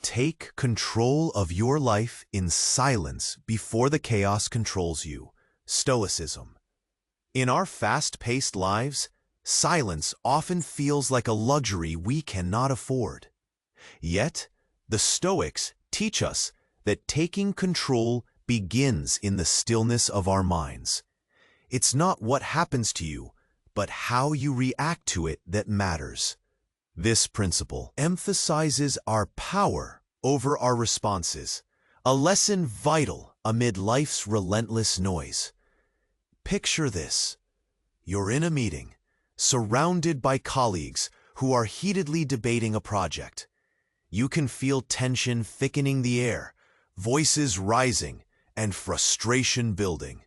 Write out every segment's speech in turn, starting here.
take control of your life in silence before the chaos controls you. Stoicism. In our fast-paced lives, silence often feels like a luxury we cannot afford. Yet, the Stoics teach us that taking control begins in the stillness of our minds. It's not what happens to you, but how you react to it that matters. This principle emphasizes our power over our responses, a lesson vital amid life's relentless noise. Picture this. You're in a meeting, surrounded by colleagues who are heatedly debating a project. You can feel tension thickening the air, voices rising, and frustration building.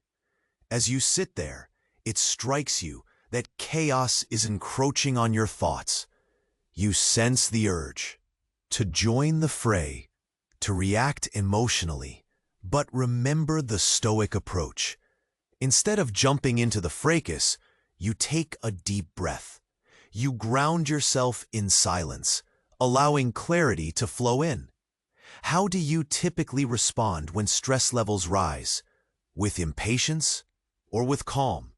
As you sit there, it strikes you that chaos is encroaching on your thoughts. You sense the urge to join the fray, to react emotionally, but remember the Stoic approach. Instead of jumping into the fracas, you take a deep breath. You ground yourself in silence, allowing clarity to flow in. How do you typically respond when stress levels rise? With impatience or with calm?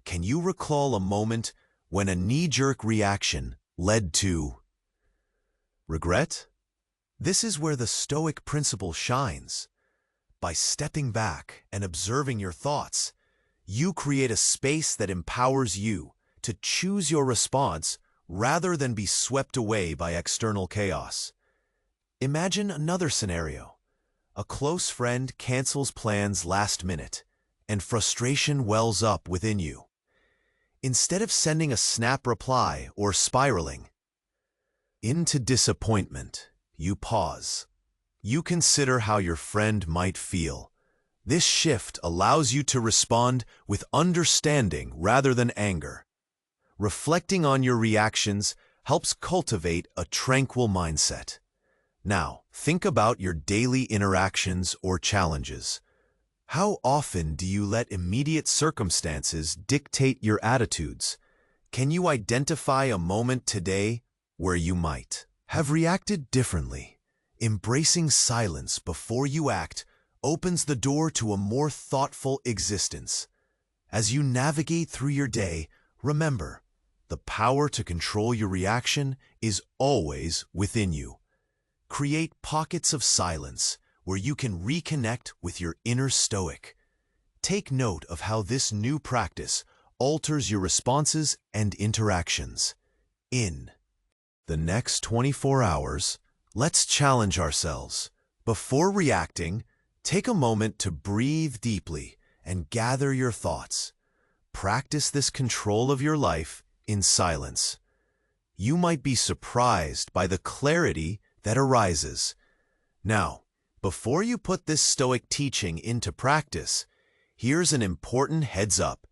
Can you recall a moment when a knee-jerk reaction led to regret? This is where the Stoic principle shines. By stepping back and observing your thoughts, you create a space that empowers you to choose your response rather than be swept away by external chaos. Imagine another scenario. A close friend cancels plans last minute, and frustration wells up within you. Instead of sending a snap reply or spiraling into disappointment, you pause. You consider how your friend might feel. This shift allows you to respond with understanding rather than anger. Reflecting on your reactions helps cultivate a tranquil mindset. Now, think about your daily interactions or challenges. How often do you let immediate circumstances dictate your attitudes? Can you identify a moment today where you might have reacted differently? Embracing silence before you act opens the door to a more thoughtful existence. As you navigate through your day, remember, the power to control your reaction is always within you. Create pockets of silence where you can reconnect with your inner Stoic. Take note of how this new practice alters your responses and interactions. In the next 24 hours, let's challenge ourselves. Before reacting, take a moment to breathe deeply and gather your thoughts. Practice this control of your life in silence. You might be surprised by the clarity that arises. Now, before you put this Stoic teaching into practice, here's an important heads up.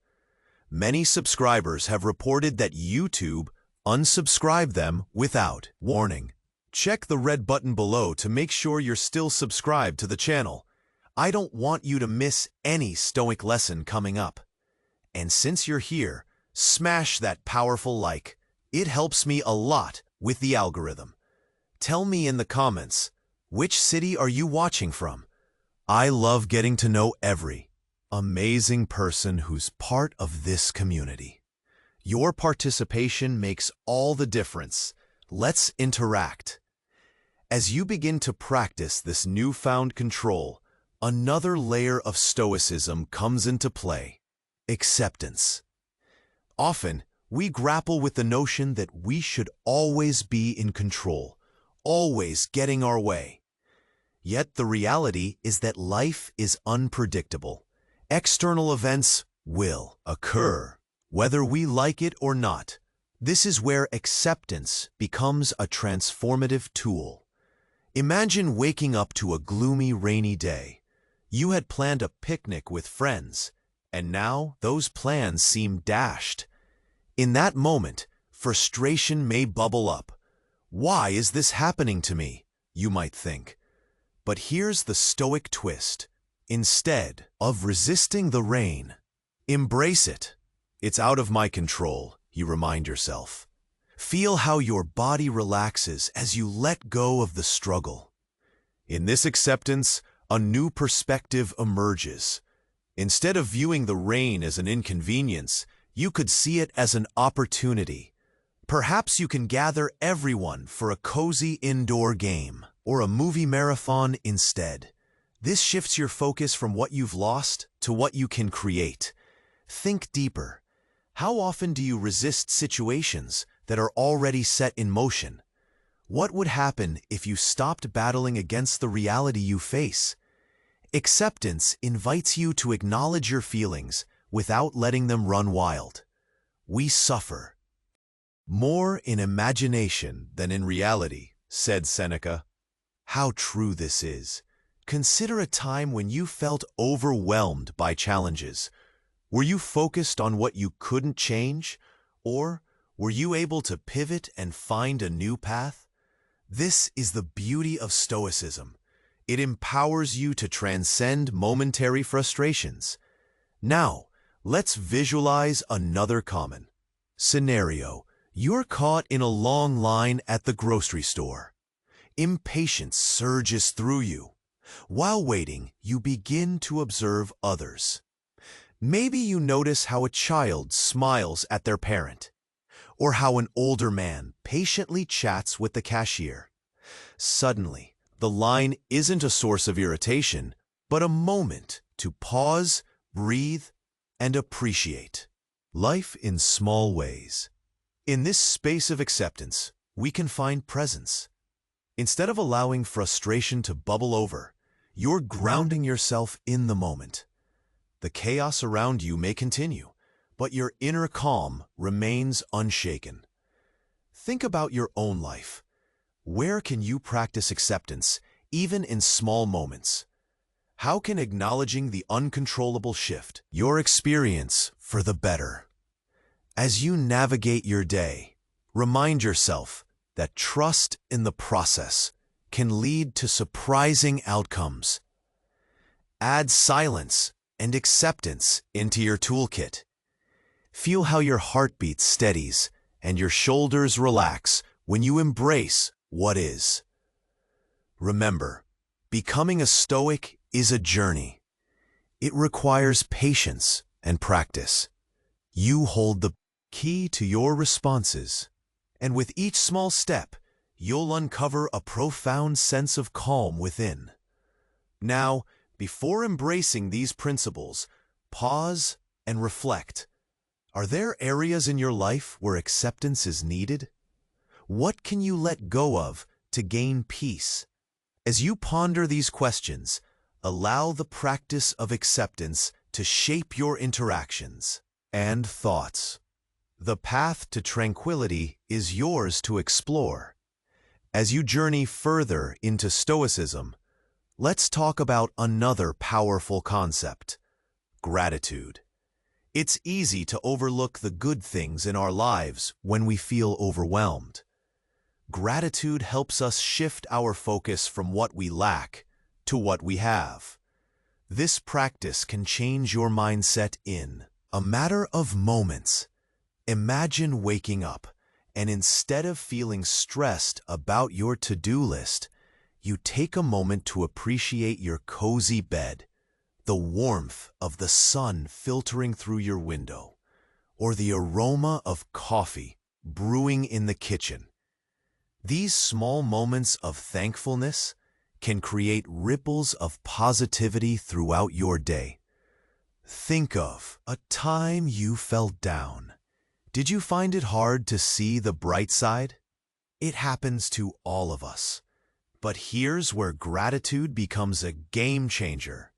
Many subscribers have reported that YouTube unsubscribed them without warning. Check the red button below to make sure you're still subscribed to the channel. I don't want you to miss any Stoic lesson coming up. And since you're here, smash that powerful like. It helps me a lot with the algorithm. Tell me in the comments, which city are you watching from? I love getting to know every amazing person who's part of this community. Your participation makes all the difference. Let's interact. As you begin to practice this newfound control, another layer of Stoicism comes into play: acceptance. Often, we grapple with the notion that we should always be in control, always getting our way. Yet the reality is that life is unpredictable. External events will occur, whether we like it or not. This is where acceptance becomes a transformative tool. Imagine waking up to a gloomy, rainy day. You had planned a picnic with friends, and now those plans seem dashed. In that moment, frustration may bubble up. Why is this happening to me? You might think. But here's the Stoic twist. Instead of resisting the rain, embrace it. It's out of my control, you remind yourself. Feel how your body relaxes as you let go of the struggle. In this acceptance, a new perspective emerges. Instead of viewing the rain as an inconvenience, you could see it as an opportunity. Perhaps you can gather everyone for a cozy indoor game or a movie marathon instead. This shifts your focus from what you've lost to what you can create. Think deeper. How often do you resist situations that are already set in motion? What would happen if you stopped battling against the reality you face? Acceptance invites you to acknowledge your feelings without letting them run wild. We suffer more in imagination than in reality, said Seneca. How true this is. Consider a time when you felt overwhelmed by challenges. Were you focused on what you couldn't change, or were you able to pivot and find a new path? This is the beauty of Stoicism. It empowers you to transcend momentary frustrations. Now, let's visualize another common scenario. You're caught in a long line at the grocery store. Impatience surges through you. While waiting, you begin to observe others. Maybe you notice how a child smiles at their parent, or how an older man patiently chats with the cashier. Suddenly, the line isn't a source of irritation, but a moment to pause, breathe, and appreciate life in small ways. In this space of acceptance, we can find presence. Instead of allowing frustration to bubble over, you're grounding yourself in the moment. The chaos around you may continue, but your inner calm remains unshaken. Think about your own life. Where can you practice acceptance, even in small moments? How can acknowledging the uncontrollable shift your experience for the better? As you navigate your day, remind yourself that trust in the process can lead to surprising outcomes. Add silence and acceptance into your toolkit. Feel how your heartbeat steadies and your shoulders relax when you embrace what is. Remember, becoming a Stoic is a journey. It requires patience and practice. You hold the key to your responses, and with each small step, you'll uncover a profound sense of calm within. Now, before embracing these principles, pause and reflect. Are there areas in your life where acceptance is needed? What can you let go of to gain peace? As you ponder these questions, allow the practice of acceptance to shape your interactions and thoughts. The path to tranquility is yours to explore. As you journey further into Stoicism, let's talk about another powerful concept: gratitude. It's easy to overlook the good things in our lives when we feel overwhelmed. Gratitude helps us shift our focus from what we lack to what we have. This practice can change your mindset in a matter of moments. Imagine waking up, and instead of feeling stressed about your to-do list, you take a moment to appreciate your cozy bed, the warmth of the sun filtering through your window, or the aroma of coffee brewing in the kitchen. These small moments of thankfulness can create ripples of positivity throughout your day. Think of a time you felt down. Did you find it hard to see the bright side? It happens to all of us. But here's where gratitude becomes a game changer.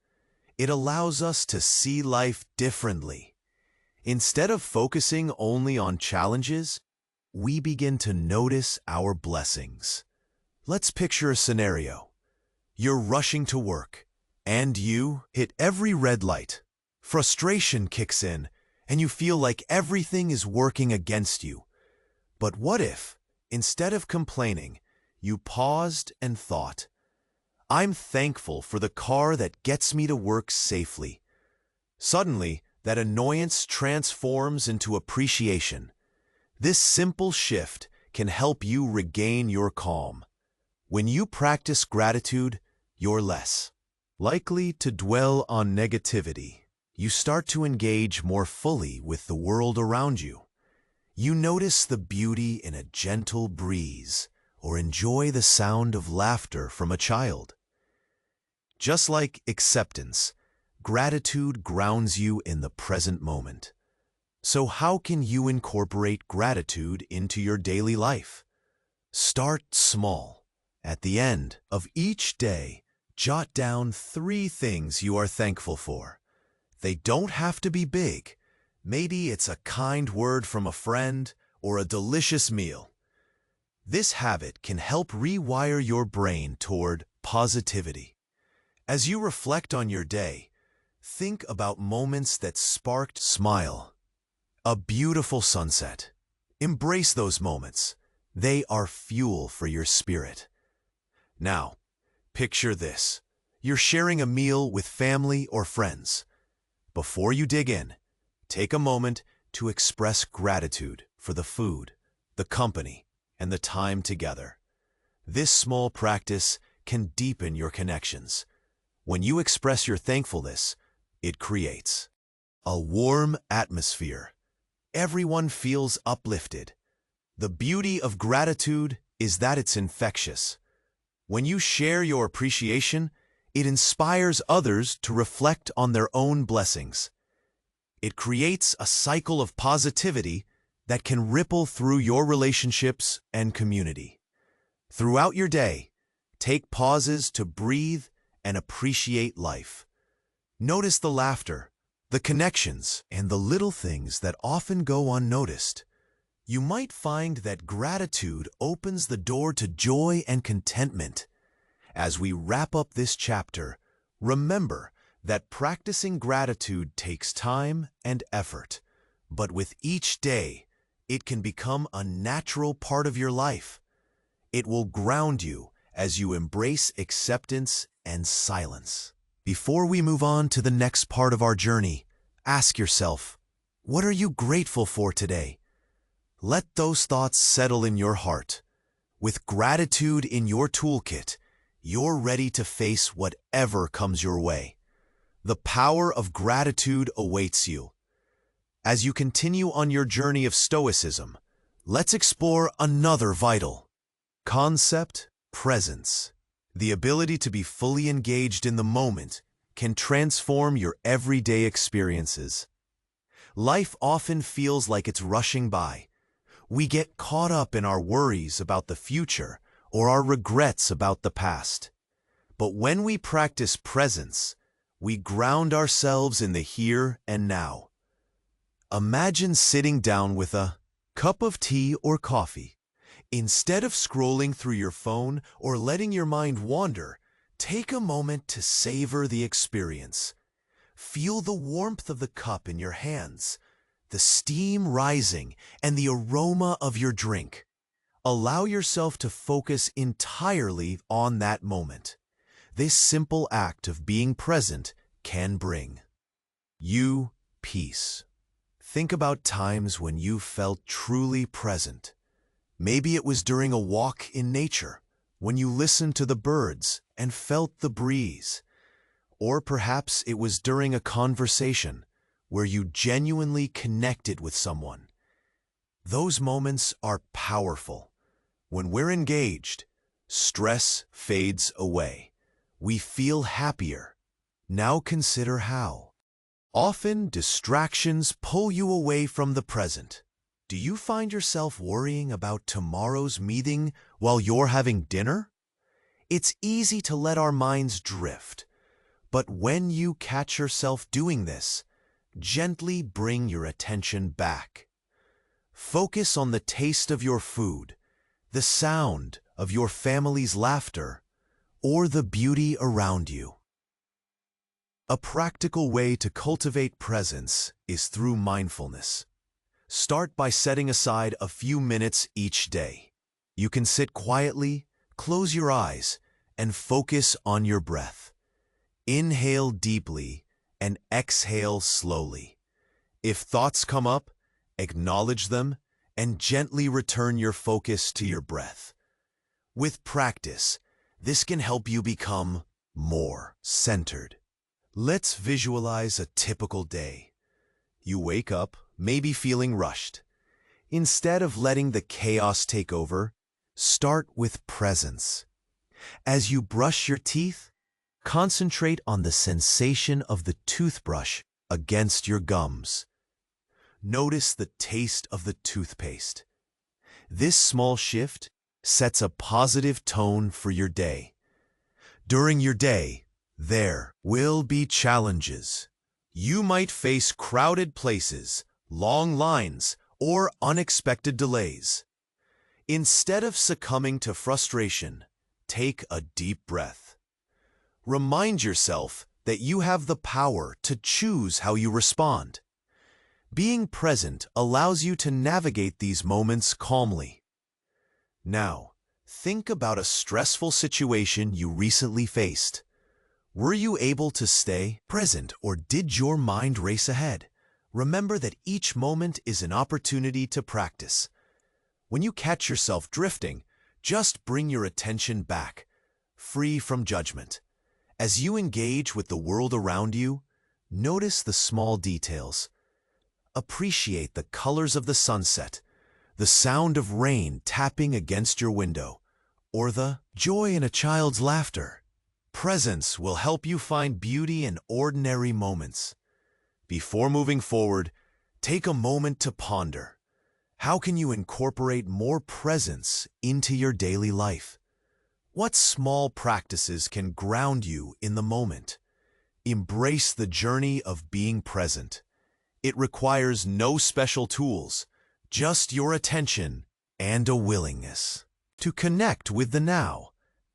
It allows us to see life differently. Instead of focusing only on challenges, we begin to notice our blessings. Let's picture a scenario. You're rushing to work, and you hit every red light. Frustration kicks in, and you feel like everything is working against you. But what if, instead of complaining, you paused and thought, "I'm thankful for the car that gets me to work safely." Suddenly, that annoyance transforms into appreciation. This simple shift can help you regain your calm. When you practice gratitude, you're less likely to dwell on negativity. You start to engage more fully with the world around you. You notice the beauty in a gentle breeze or enjoy the sound of laughter from a child. Just like acceptance, gratitude grounds you in the present moment. So how can you incorporate gratitude into your daily life? Start small. At the end of each day, jot down 3 things you are thankful for. They don't have to be big. Maybe it's a kind word from a friend or a delicious meal. This habit can help rewire your brain toward positivity. As you reflect on your day, think about moments that sparked smile. A beautiful sunset. Embrace those moments. They are fuel for your spirit. Now, picture this. You're sharing a meal with family or friends. Before you dig in, take a moment to express gratitude for the food, the company, and the time together. This small practice can deepen your connections. When you express your thankfulness, it creates a warm atmosphere. Everyone feels uplifted. The beauty of gratitude is that it's infectious. When you share your appreciation, it inspires others to reflect on their own blessings. It creates a cycle of positivity that can ripple through your relationships and community. Throughout your day, take pauses to breathe and appreciate life. Notice the laughter, the connections, and the little things that often go unnoticed. You might find that gratitude opens the door to joy and contentment. As we wrap up this chapter, remember that practicing gratitude takes time and effort, but with each day, it can become a natural part of your life. It will ground you as you embrace acceptance and silence. Before we move on to the next part of our journey, ask yourself, what are you grateful for today? Let those thoughts settle in your heart. With gratitude in your toolkit, you're ready to face whatever comes your way. The power of gratitude awaits you. As you continue on your journey of Stoicism, let's explore another vital concept: presence. The ability to be fully engaged in the moment can transform your everyday experiences. Life often feels like it's rushing by. We get caught up in our worries about the future or our regrets about the past. But when we practice presence, we ground ourselves in the here and now. Imagine sitting down with a cup of tea or coffee. Instead of scrolling through your phone or letting your mind wander, take a moment to savor the experience. Feel the warmth of the cup in your hands, the steam rising, and the aroma of your drink. Allow yourself to focus entirely on that moment. This simple act of being present can bring you peace. Think about times when you felt truly present. Maybe it was during a walk in nature, when you listened to the birds and felt the breeze. Or perhaps it was during a conversation where you genuinely connected with someone. Those moments are powerful. When we're engaged, stress fades away. We feel happier. Now consider how. Often, distractions pull you away from the present. Do you find yourself worrying about tomorrow's meeting while you're having dinner? It's easy to let our minds drift. But when you catch yourself doing this, gently bring your attention back. Focus on the taste of your food, the sound of your family's laughter, or the beauty around you. A practical way to cultivate presence is through mindfulness. Start by setting aside a few minutes each day. You can sit quietly, close your eyes, and focus on your breath. Inhale deeply and exhale slowly. If thoughts come up, acknowledge them and gently return your focus to your breath. With practice, this can help you become more centered. Let's visualize a typical day. You wake up, maybe feeling rushed. Instead of letting the chaos take over, start with presence. As you brush your teeth, concentrate on the sensation of the toothbrush against your gums. Notice the taste of the toothpaste. This small shift sets a positive tone for your day. During your day, there will be challenges. You might face crowded places, long lines, or unexpected delays. Instead of succumbing to frustration, take a deep breath. Remind yourself that you have the power to choose how you respond. Being present allows you to navigate these moments calmly. Now, think about a stressful situation you recently faced. Were you able to stay present, or did your mind race ahead? Remember that each moment is an opportunity to practice. When you catch yourself drifting, just bring your attention back, free from judgment. As you engage with the world around you, notice the small details. Appreciate the colors of the sunset, the sound of rain tapping against your window, or the joy in a child's laughter. Presence will help you find beauty in ordinary moments. Before moving forward, take a moment to ponder. How can you incorporate more presence into your daily life? What small practices can ground you in the moment? Embrace the journey of being present. It requires no special tools, just your attention and a willingness to connect with the now.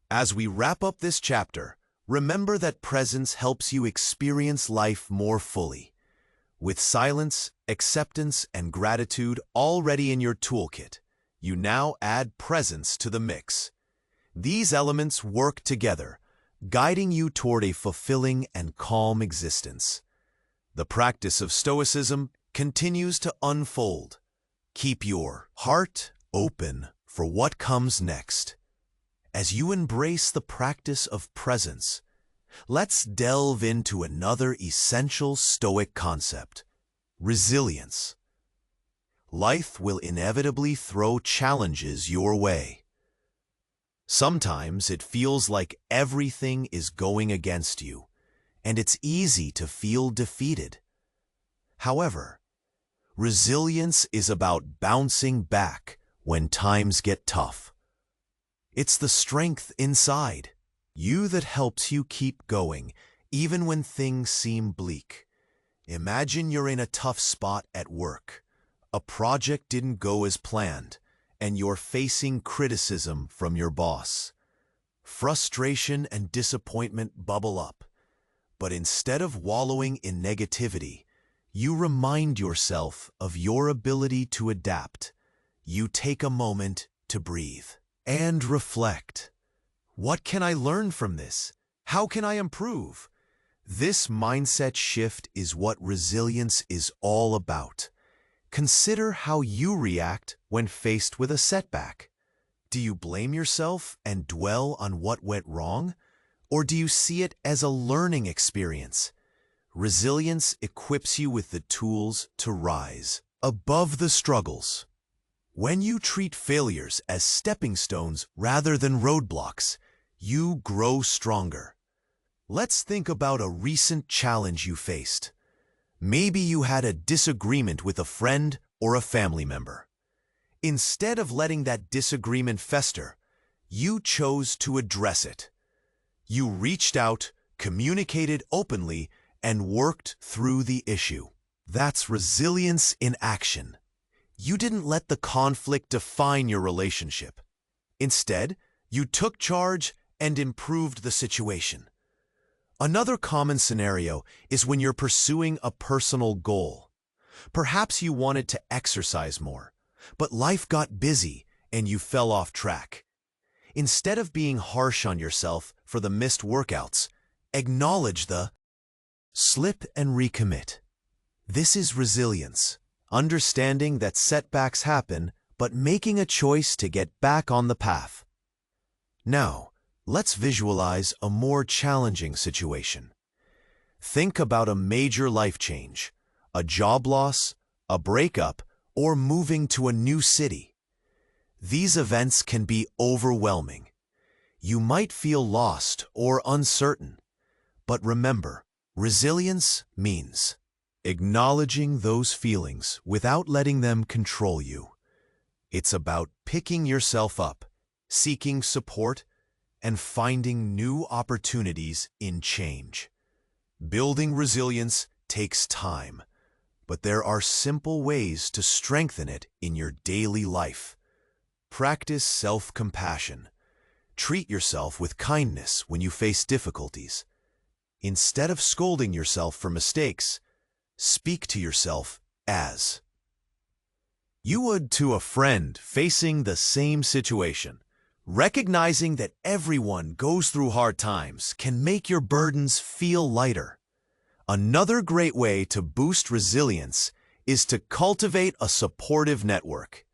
As we wrap up this chapter, remember that presence helps you experience life more fully. With silence, acceptance, and gratitude already in your toolkit, you now add presence to the mix. These elements work together, guiding you toward a fulfilling and calm existence. The practice of Stoicism continues to unfold. Keep your heart open for what comes next. As you embrace the practice of presence, let's delve into another essential Stoic concept: resilience. Life will inevitably throw challenges your way. Sometimes it feels like everything is going against you, and it's easy to feel defeated. However, resilience is about bouncing back when times get tough. It's the strength inside you that helps you keep going, even when things seem bleak. Imagine you're in a tough spot at work. A project didn't go as planned, and you're facing criticism from your boss. Frustration and disappointment bubble up. But instead of wallowing in negativity, you remind yourself of your ability to adapt. You take a moment to breathe and reflect. What can I learn from this? How can I improve? This mindset shift is what resilience is all about. Consider how you react when faced with a setback. Do you blame yourself and dwell on what went wrong? Or do you see it as a learning experience? Resilience equips you with the tools to rise above the struggles. When you treat failures as stepping stones rather than roadblocks, you grow stronger. Let's think about a recent challenge you faced. Maybe you had a disagreement with a friend or a family member. Instead of letting that disagreement fester, you chose to address it. You reached out, communicated openly, and worked through the issue. That's resilience in action. You didn't let the conflict define your relationship. Instead, you took charge and improved the situation. Another common scenario is when you're pursuing a personal goal. Perhaps you wanted to exercise more, but life got busy and you fell off track. Instead of being harsh on yourself for the missed workouts, acknowledge the slip and recommit. This is resilience, understanding that setbacks happen, but making a choice to get back on the path. Now, Let's visualize a more challenging situation. Think about a major life change, a job loss, a breakup, or moving to a new city. These events can be overwhelming. You might feel lost or uncertain. But remember, resilience means acknowledging those feelings without letting them control you. It's about picking yourself up, seeking support, and finding new opportunities in change. Building resilience takes time, but there are simple ways to strengthen it in your daily life. Practice self-compassion. Treat yourself with kindness when you face difficulties. Instead of scolding yourself for mistakes, speak to yourself as you would to a friend facing the same situation. Recognizing that everyone goes through hard times can make your burdens feel lighter. Another great way to boost resilience is to cultivate a supportive network.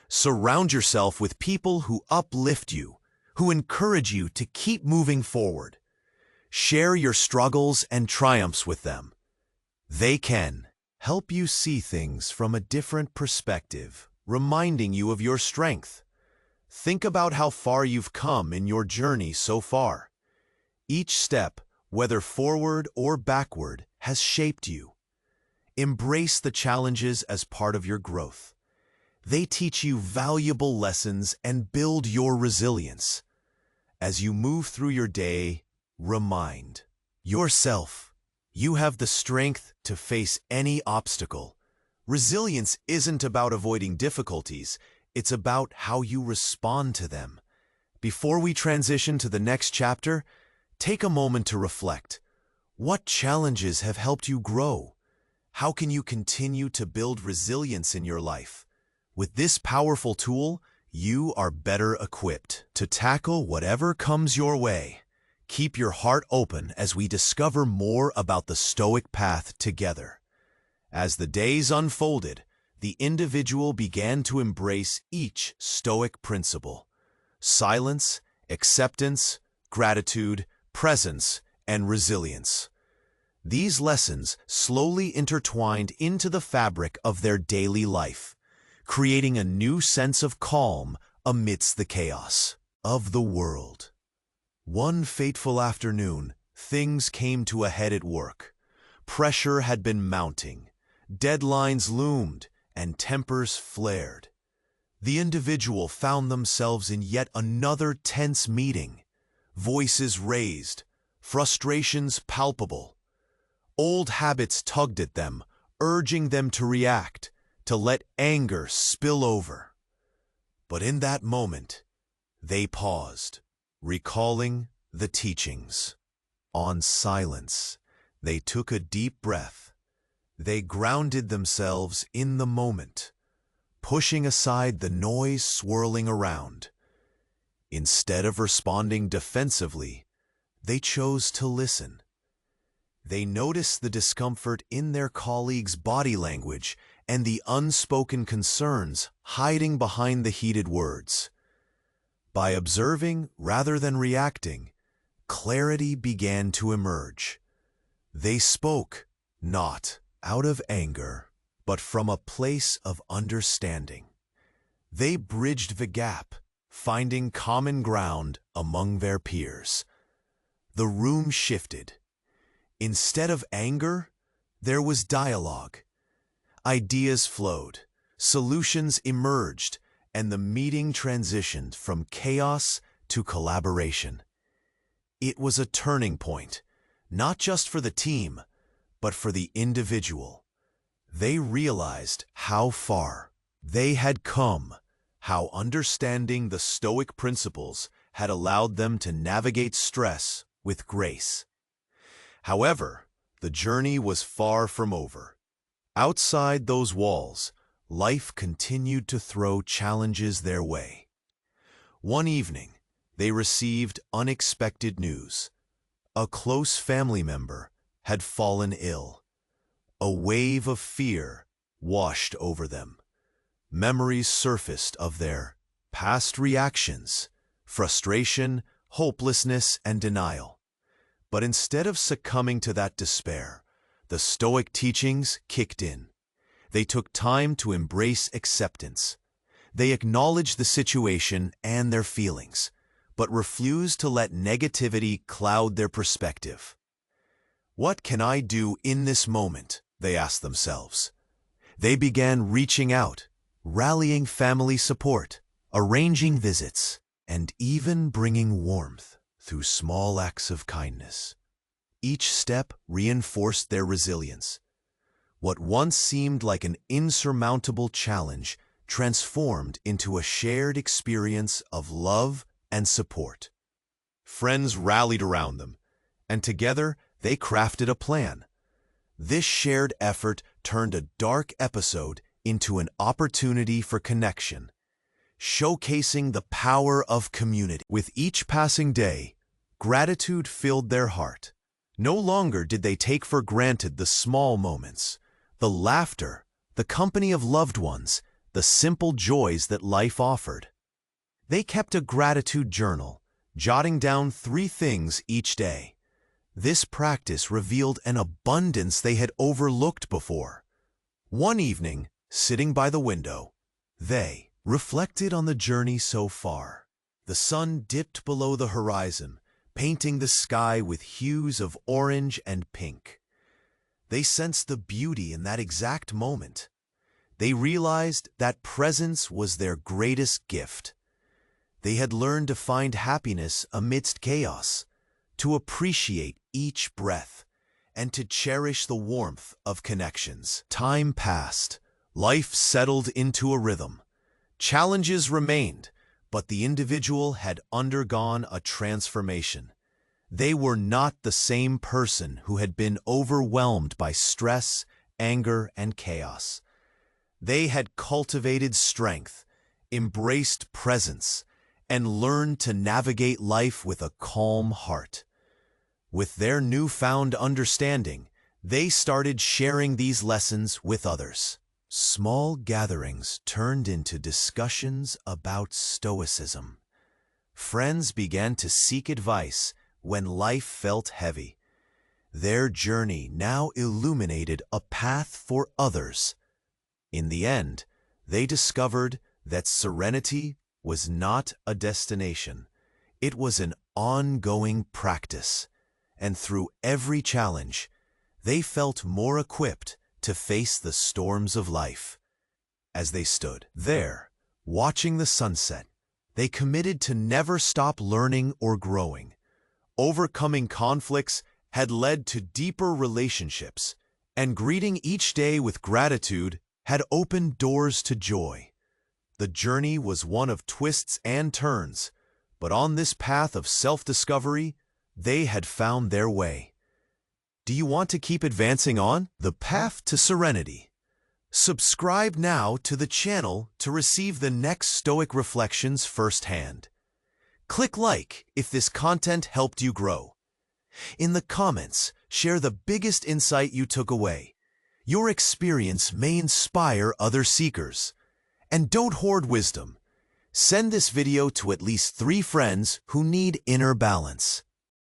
Surround yourself with people who uplift you, who encourage you to keep moving forward. Share your struggles and triumphs with them. They can help you see things from a different perspective, reminding you of your strength. Think about how far you've come in your journey so far. Each step, whether forward or backward, has shaped you. Embrace the challenges as part of your growth. They teach you valuable lessons and build your resilience. As you move through your day, remind yourself you have the strength to face any obstacle. Resilience isn't about avoiding difficulties. It's about how you respond to them. Before we transition to the next chapter, take a moment to reflect. What challenges have helped you grow? How can you continue to build resilience in your life? With this powerful tool, you are better equipped to tackle whatever comes your way. Keep your heart open as we discover more about the Stoic path together. As the days unfolded, the individual began to embrace each Stoic principle: silence, acceptance, gratitude, presence, and resilience. These lessons slowly intertwined into the fabric of their daily life, creating a new sense of calm amidst the chaos of the world. One fateful afternoon, things came to a head at work. Pressure had been mounting, deadlines loomed, and tempers flared. The individual found themselves in yet another tense meeting. Voices raised, frustrations palpable. Old habits tugged at them, urging them to react, to let anger spill over. But in that moment, they paused, recalling the teachings. On silence, they took a deep breath. They grounded themselves in the moment, pushing aside the noise swirling around. Instead of responding defensively, they chose to listen. They noticed the discomfort in their colleagues' body language and the unspoken concerns hiding behind the heated words. By observing rather than reacting, clarity began to emerge. They spoke, not out of anger, but from a place of understanding. They bridged the gap, finding common ground among their peers. The room shifted. Instead of anger, there was dialogue. Ideas flowed, solutions emerged, and the meeting transitioned from chaos to collaboration. It was a turning point, not just for the team, but for the individual. They realized how far they had come, how understanding the Stoic principles had allowed them to navigate stress with grace. However, the journey was far from over. Outside those walls, life continued to throw challenges their way. One evening, they received unexpected news. A close family member had fallen ill. A wave of fear washed over them. Memories surfaced of their past reactions, frustration, hopelessness, and denial. But instead of succumbing to that despair, the Stoic teachings kicked in. They took time to embrace acceptance. They acknowledged the situation and their feelings, but refused to let negativity cloud their perspective. What can I do in this moment? They asked themselves. They began reaching out, rallying family support, arranging visits, and even bringing warmth through small acts of kindness. Each step reinforced their resilience. What once seemed like an insurmountable challenge transformed into a shared experience of love and support. Friends rallied around them, and together they crafted a plan. This shared effort turned a dark episode into an opportunity for connection, showcasing the power of community. With each passing day, gratitude filled their heart. No longer did they take for granted the small moments, the laughter, the company of loved ones, the simple joys that life offered. They kept a gratitude journal, jotting down 3 things each day. This practice revealed an abundance they had overlooked before. One evening, sitting by the window, they reflected on the journey so far. The sun dipped below the horizon, painting the sky with hues of orange and pink. They sensed the beauty in that exact moment. They realized that presence was their greatest gift. They had learned to find happiness amidst chaos, to appreciate each breath, and to cherish the warmth of connections. Time passed. Life settled into a rhythm. Challenges remained, but the individual had undergone a transformation. They were not the same person who had been overwhelmed by stress, anger, and chaos. They had cultivated strength, embraced presence, and learned to navigate life with a calm heart. With their newfound understanding, they started sharing these lessons with others. Small gatherings turned into discussions about Stoicism. Friends began to seek advice when life felt heavy. Their journey now illuminated a path for others. In the end, they discovered that serenity was not a destination. It was an ongoing practice. And through every challenge, they felt more equipped to face the storms of life. As they stood there, watching the sunset, they committed to never stop learning or growing. Overcoming conflicts had led to deeper relationships, and greeting each day with gratitude had opened doors to joy. The journey was one of twists and turns, but on this path of self-discovery, they had found their way. Do you want to keep advancing on the path to serenity? Subscribe now to the channel to receive the next Stoic reflections firsthand. Click like if this content helped you grow. In the comments, share the biggest insight you took away. Your experience may inspire other seekers. And don't hoard wisdom. Send this video to at least 3 friends who need inner balance.